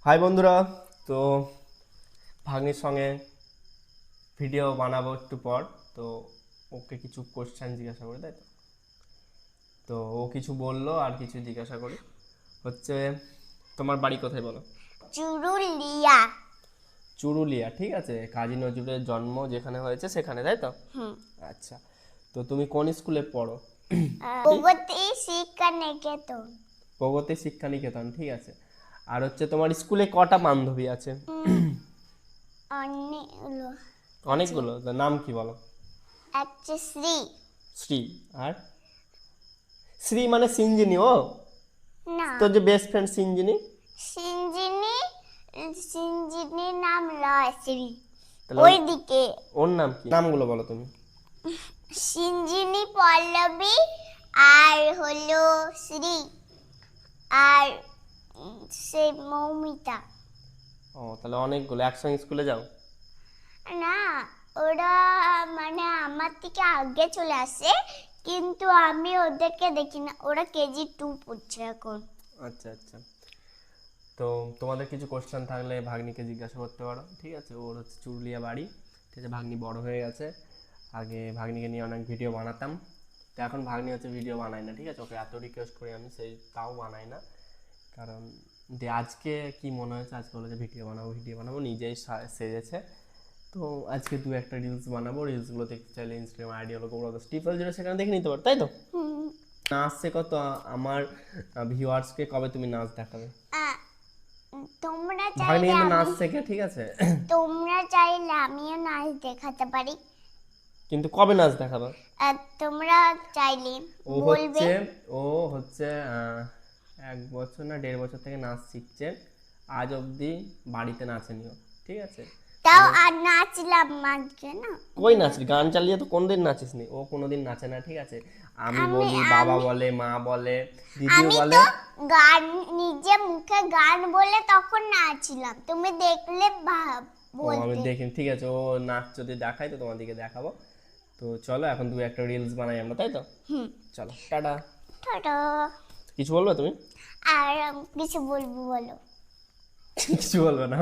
High বন্ধুরা, তো ভাগ্নির সঙ্গে ভিডিও বানাবো একটু পর। তো ওকে কিছু কোশ্চেন জিজ্ঞাসা করি, তাই তো? তো ও কিছু বললো আর কিছু জিজ্ঞাসা করি। হচ্ছে, তোমার বাড়ি কোথায় বলো? চুরুলিয়া। চুরুলিয়া, ঠিক আছে। কাজী নজরুলের জন্ম যেখানে হয়েছে সেখানে, তাই তো? আচ্ছা, তো তুমি কোন স্কুলে পড়ো? প্রগতি শিক্ষা নিকেতন। প্রগতি শিক্ষা নিকেতন, ঠিক আছে। আর হচ্ছে, তোমার স্কুলে কটা বান্ধবী আছে? অনেকগুলো। অনেকগুলো, তো নাম কি বলো? একটা শ্রী। শ্রী। আর শ্রী মানে সিঞ্জিনি? ও, না, তোর যে বেস্ট ফ্রেন্ড সিঞ্জিনি। সিঞ্জিনি। সিঞ্জিনির নাম লয়শ্রী। তাহলে ওইদিকে ওর নাম কি? নামগুলো বলো তুমি। সিঞ্জিনি, পল্লবী, আর হলো শ্রী, আর সেই মৌমিতা। ও, তাহলে অনেকগুলো একসঙ্গে স্কুলে যাও? না, ওরা মানে আমার থেকে আগে চলে আসে, কিন্তু আমি ওদেরকে দেখি না। ওরা KG 2 পড়ছে এখন। আচ্ছা আচ্ছা। তো তোমাদের কিছু কোশ্চেন থাকলে ভাগ্নিকে জিজ্ঞাসা করতে পারো, ঠিক আছে। ওর হচ্ছে চুরুলিয়া বাড়ি, ঠিক আছে। ভাগ্নি বড় হয়ে গেছে। আগে ভাগ্নিকে নিয়ে অনেক ভিডিও বানাতাম, তো এখন ভাগ্নি হচ্ছে ভিডিও বানায় না, ঠিক আছে। ওকে এত রিকোয়েস্ট করি আমি, সেই তাও বানাই না। কারণ যে আজকে কি মনে হয়েছে, আজকে বলে যে ভিডিও বানাবো ভিডিও বানাবো, নিজেই সেজেছে। তো আজকে দু একটা রিলস বানাবো। রিলসগুলো দেখতে চাইলে ইনস্টাগ্রাম আইডি হলো গৌরদাস টিপল যেটা, সেখানে দেখে নিতে পারো, তাই তো? নাচ শেখো তো। আমার ভিউয়ার্সকে কবে তুমি নাচ দেখাবে? আহ, তোমরা ভাগ্নি চাইলে কিন্তু নাচ আমি শেখে, ঠিক আছে। তোমরা চাইলে আমিও নাচ দেখাতে পারি। কিন্তু কবে নাচ দেখাবে? তোমরা চাইলে ও বলবে। হচ্ছে ও হচ্ছে 1 বছর না 1.5 বছর থেকে নাচ শিখছে। আজ অবধি বাড়িতে নাচেনিও, ঠিক আছে। তাও আর নাচলাম মাঝে না। কই নাচলি? গান চালিয়ে তো কোনদিন নাচিস নি। ও কোনোদিন নাচে না, ঠিক আছে। আমি আমি বলি, বাবা আমি বলে, মা বলে, দিদিও আমি বলে। তো গান, নিজে মুখে গান বলে তখন নাচলাম, তুমি দেখলে ও, আমি বলতে। দেখি, ঠিক আছে। ও নাচ যদি দেখাই তো তোমাদেরকে দেখাবো। তো চলো এখন দু একটা রিলস বানাই আমরা, তাই তো? চলো, টাটা। টাটা। কিছু বলবে তুমি? আর কিছু বলবো, বলো। কিছু বলবে না?